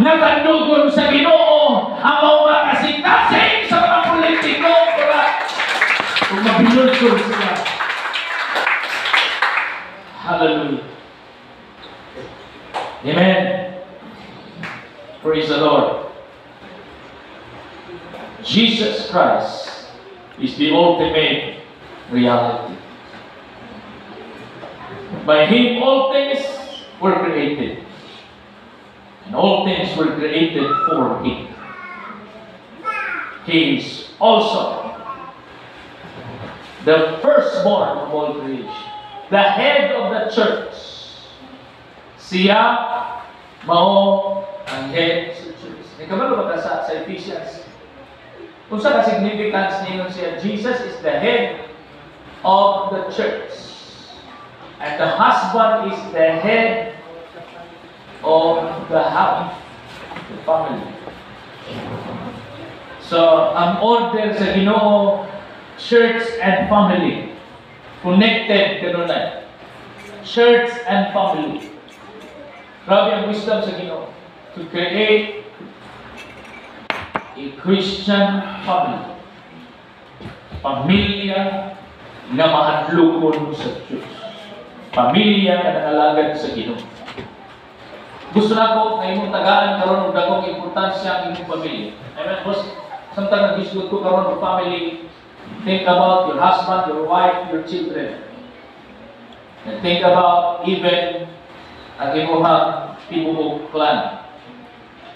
Nakadugon sa Ginoo ang mga kasing-kasing sa mga politiko para kung mabilod-bilod sila. Hallelujah. Amen. Praise the Lord. Jesus Christ is the ultimate reality. By Him all things were created. And all things were created for Him. He is also the firstborn of all creation. The head of the church. Siya mao ang head sa church. Nagkamalo ba sa Ephesians? Kung sa significance niyon siya, Jesus is the head of the church. And the husband is the head of the house, the family. So, ang order sa Ginoo, church and family. Connected kanunay. Church and family. Grabe ang wisdom sa Ginoo to create a Christian family. Pamilya na mahadlokon sa Diyos. Pamilya na nangalagad sa Ginoo. Gusto na ko na imong tagaan karon og dakong importansya ang imong pamilya. Amen, boss. Samtang nag-isgot ko karon og family, think about your husband, your wife, your children. And think about even ang imong tibuok clan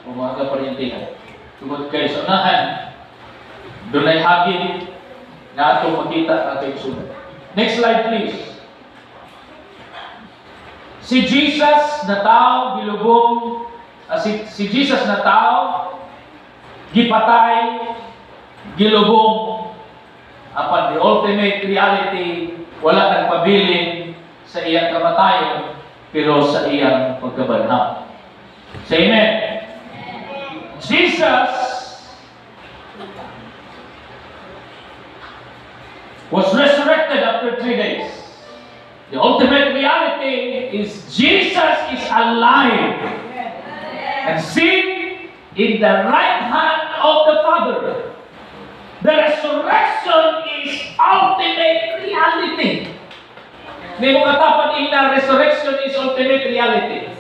o mga kaparintihan. Tungod kay sa unahan, doon ay hagin na atong makita ang ating sunod. Next slide please. Si Jesus na tao gilubong, si Jesus na tao gipatay, gilubong, apan the ultimate reality, wala nagpabilin sa iyang kamatayon, pero sa iyang pagkabanhaw. Say amen. Jesus was resurrected after 3 days. The ultimate reality is Jesus is alive and sitting in the right hand of the Father. The resurrection is ultimate reality. Hindi mo katapan na resurrection is ultimate reality.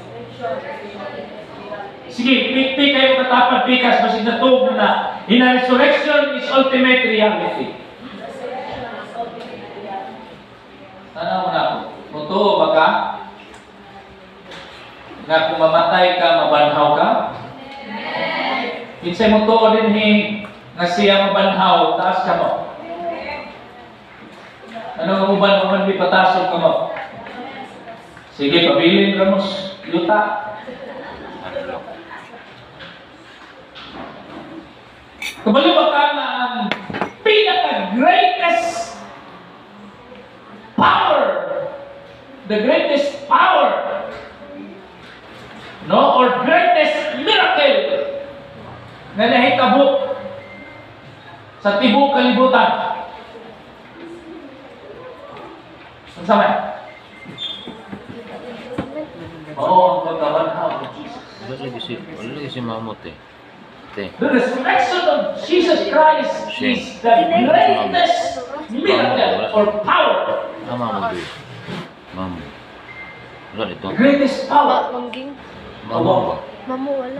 Sige, pikpik kayo katapan pikas mas inatog na ina resurrection is ultimate reality. Tanaw na ako. Totoo ba ka? Nga kung mamatay ka, mabanhaw ka? Kinsay mo to din nga siya mabanhaw, taas ka mo. Ano nga uban di patasok ka mo? Sige, pabilin Ramos, yuta. Kabalo ba ka na ang pinaka-greatest power, the greatest power, no, or greatest miracle na nahitabo sa tibok kalibutan. Ang sama? Oo, ang pagkabanhaw ng Jesus. Wala lagi si Mamot eh. The resurrection of Jesus Christ is the greatest miracle or power. Mamot eh. Mamot. Wala dito. The greatest power. Mamot ba?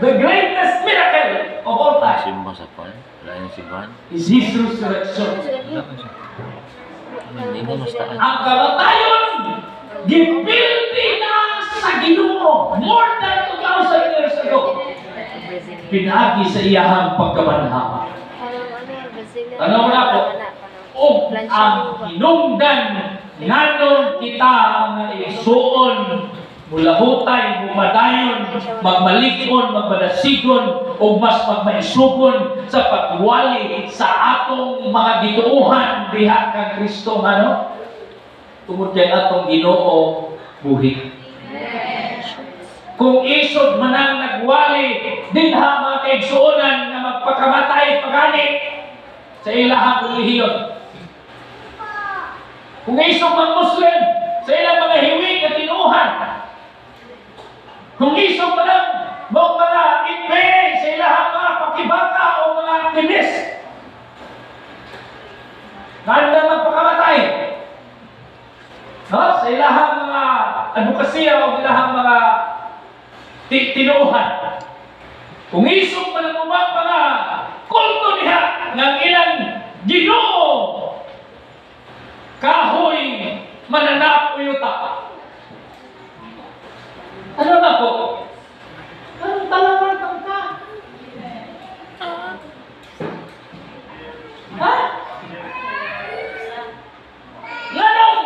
The greatest miracle of all time Simba sa pan. Wala yung simbahan. is His resurrection. Hindi mo mas taas. Ang kamatayon, gipildi na sa Ginoo more than 2,000 years ago. Pinagi sa iyahang pagkabanhaw. Ano na po? O ang hinungdan nganong kita nga isuon mula hutay, bumadayon, magmalikon, magmadasigon, o mas magmaisugon sa pagwali sa atong mga gituuhan diha kang Kristo ano? Tungod kay atong Ginoo buhi. Kung isod manang nagwali dinha mga kaigsuonan nga magpakamatay pagani sa ilahang relihiyon. Kung isod mga Muslim sa ilang mga hiwig at tinuhan. Kung isog manang mga advokasya o ilahang mga tinuuhan. Kung isog pa ng mga kulto niya ng ilang Ginoo, kahoy mananap uyuta. Ano na po? Anong talagang ka? Ha? Lanong!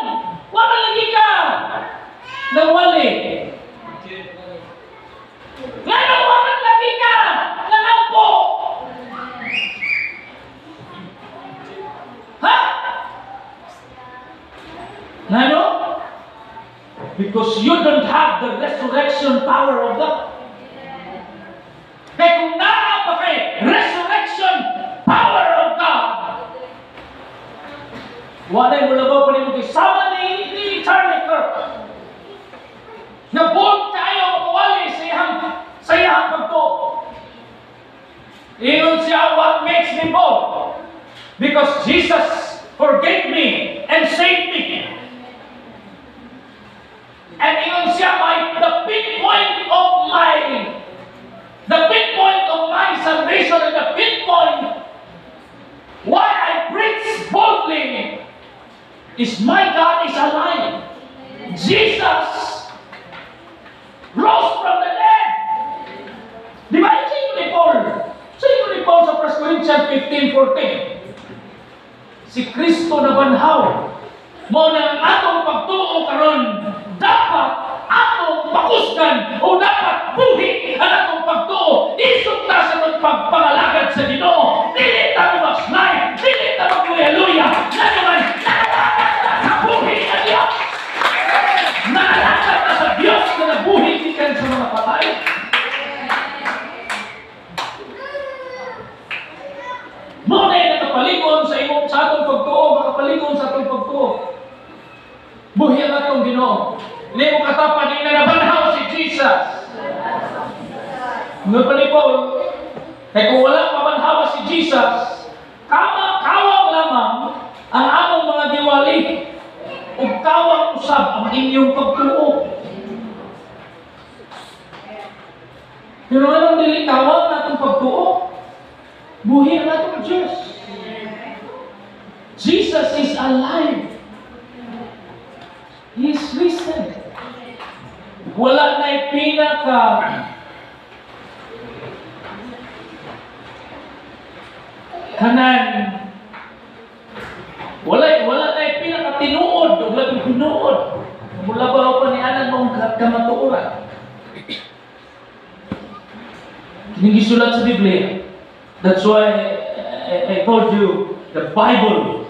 Wala lagi ka! Nawali! Lanong! Wala lagi ka! Nangampo! Ha? Nano? Because you don't have the resurrection power of God. Kaya kung pa kay resurrection power of God, wala mo labaw pa rin mo sama ni Charlie Kirk. Nabuot tayo mawali sa iyang pagto. Ingon siya, what makes me bold? Because Jesus forgave me and saved me. And ingon siya, the pinpoint of my salvation and the pinpoint why I preach boldly is my God is alive. Jesus rose from the dead. Di ba yung sa'yo ni Paul? Sa'yo ni Paul sa 1 Corinthians 15:14. Si Kristo na banhaw. Mo na ang atong pagtuo karon dapat atong pakusgan o dapat buhi ang atong pagtuo. Isog ta sa pagpangalagad sa Ginoo. Dili ta mo mag-slide, dili ta mag-hallelujah. Naman, naalagad ta sa buhi na Diyos. Naalagad ta sa Diyos na nabuhi ikan sa mga patay. Mo na yung nakapalingon sa atong pagtuo, makapalingon sa atong pagtuo. Buhi ang atong Ginoo. Hindi mo katapan, hindi na nabanhaw si Jesus. Nga pa ni Paul, kaya kung wala mabanhawa si Jesus, kawang lamang ang among mga diwali o kawang usab ang inyong pagtuo. Pero anong dili kawang natong pagtuo? Buhi ang atong Diyos. Jesus is alive. He is risen. Wala na'y pinaka kanan. Wala na'y pinaka tinuod o labing tinuod. Mula ba pa ni anan mong kamatuoran? Kinigisulat sa Biblia. That's why I told you the Bible.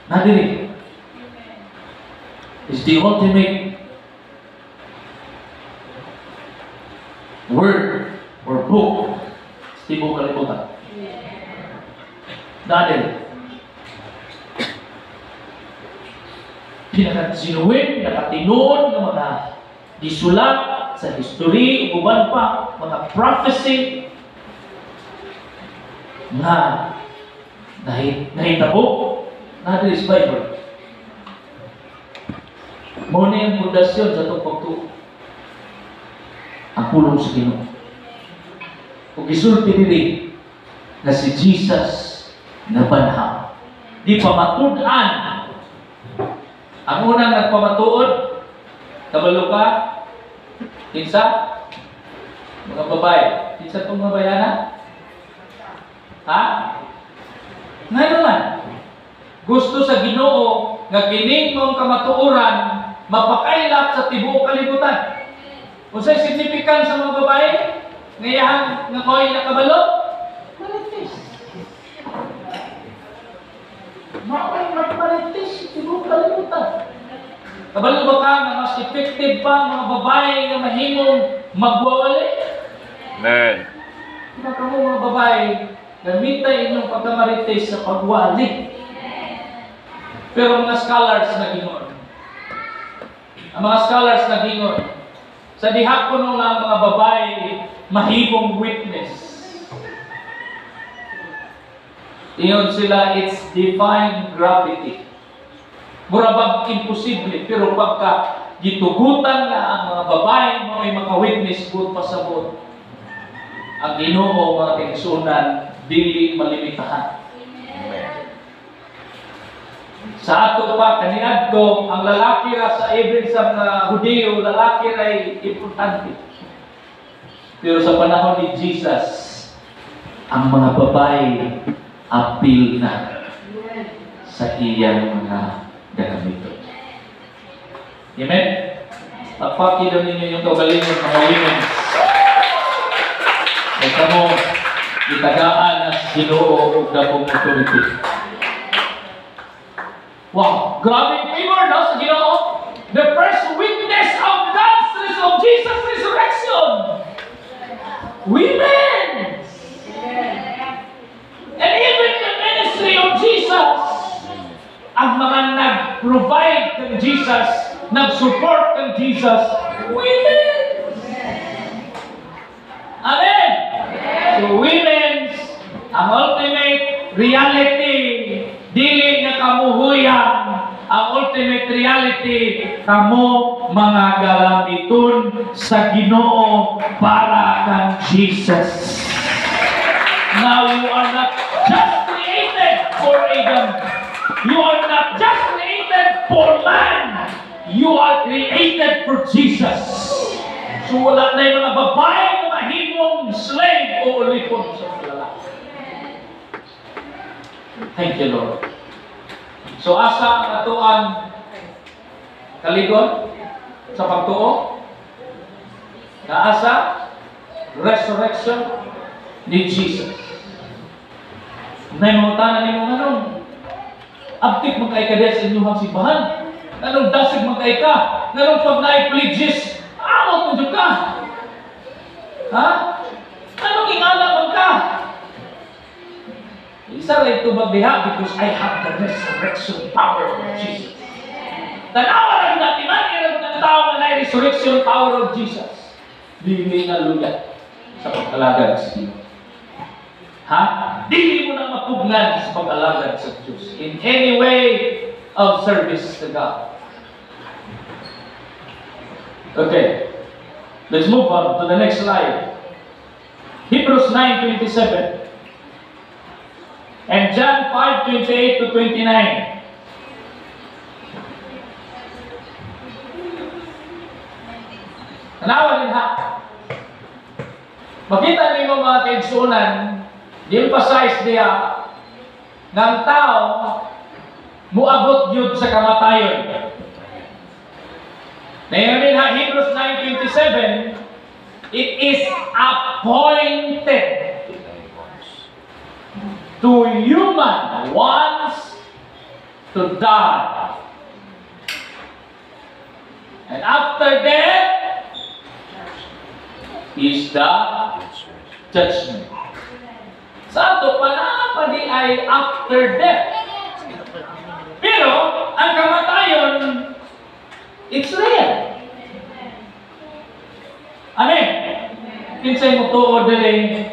Nadinig. Is the ultimate word or book. Hindi mo kalimutan. Dahil pinakasinuwin, pinakatinood ng mga disulat sa history, uban pa, mga prophecy na nahitabo na is Bible. Muna yung pundasyon sa itong pagtuo. Ang pulong sa Ginoo. Kung isulti nili na si Jesus na banhaw. Di pa matudan. Ang unang nagpamatuod, kabalo ka, kinsa? Mga babae. Kinsa itong mga bayana? Ha? Ngayon naman, gusto sa Ginoo nga kining mong kamatuoran mapakailap sa tibuok kalibutan. Unsay significance sa mga babae? Ngayon nga ko'y nakabalo? Marites. Mao'y magmarites sa tibuok kalibutan. Kabalo ba ka na mas effective pa mga babae nga mahimong magwawali? Amen. Mga mga babae, gamitin inyong pagkamarites sa pagwali. Pero mga scholars na gingon. Ang mga scholars na gingon, sa diha ko nung ang mga babae mahimong witness. Iyon sila, it's divine gravity. Murabag imposible, pero pagka gitugutan nga ang mga babae mo ay maka-witness good pasabot. Ang Ginoo mga kaigsunan dili malimitahan. Sa ato pa kaniadto ang lalaki ra sa even sa mga Hudyo, lalaki ra ay importante. Pero sa panahon ni Jesus, ang mga babae appeal na sa iyang mga gamito. Amen? Pagpakilaw ninyo yung kagalingon ng mga women. Ito mo, itagaan na Ginoo o dapong authority. Wow! Grabe favor no, sa Ginoo. The first witness of God's of Jesus' resurrection. Women! And even the ministry of Jesus, ang mga nag-provide ng Jesus, nag-support ng Jesus, women! Amen! So women, ang ultimate reality, dili na kamuhuyan, ang ultimate reality, kamo mga galamiton sa Ginoo para kang Jesus. Now you are not just created for Adam. You are not just created for man. You are created for Jesus. So wala na yung mga babae na mahimong slave o ulipon sa lalaki. Thank you, Lord. So asa ang atuan kaligon sa pagtuo? Naasa resurrection ni Jesus. Naimutanan ni mo ganun. Abtik magkaika sa inyong simbahan. Ganun dasig magkaika. Ganun pag na-pledges. Amot mo dyan ka. Ha? Anong ingala man ka? Isa rin ito magdiha because I have the resurrection power of Jesus. Tanawa lang natin man, yung tao na na resurrection power of Jesus. Dili na lugat sa pag-alagad sa Diyos. Ha? Dili mo na mapugnan sa pag-alagad sa Diyos in any way of service to God. Okay. Let's move on to the next slide. Hebrews 9:27. And John 5:28 to 29. Tanawa din ha. Makita niyo mga kaigsunan, di-emphasize niya ng tao muabot yun sa kamatayon. Ngayon din ha, Hebrews 9:27, it is appointed to human once to die. And after death is the judgment. Sa ato pa di ay after death. Pero ang kamatayon, it's real. Amen. Kinsay mo tuod dili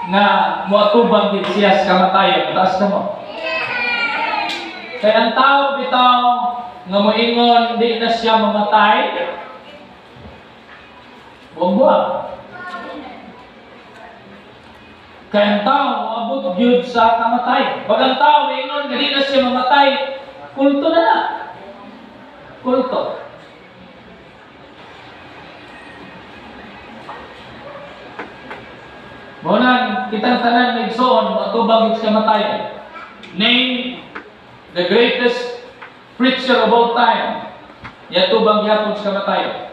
nga moatubang din siya sa kamatayon, taas na mo. Kaya ang tao bitaw nga moingon di na siya mamatay, buwag-buwag. Kaya ang tao moabot gyud sa kamatayon. Pag ang tao moingon nga di na siya mamatay, kulto na na. Kulto. Muna, kitang tanan na igsoon, matubang yung kamatayon. Name the greatest preacher of all time. Yatubang yapon sa kamatayon.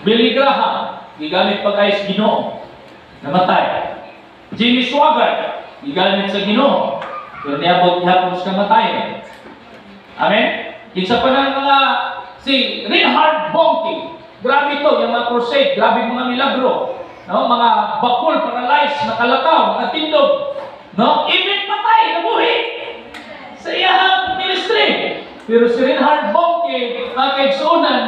Billy Graham, gigamit pag-ayos Ginoo, namatay. Jimmy Swaggart, gigamit sa Ginoo, pero niyabot yapon sa kamatayon. Amen? Isa pa ng mga, si Reinhard Bonnke, grabe ito, yung mga crusade, grabe mga milagro. No, mga bakul, paralyzed, nakalakaw, nakatindog, no, even patay, nabuhi sa iyang ministry. Pero si Reinhard Bonnke, mga kaigsunan,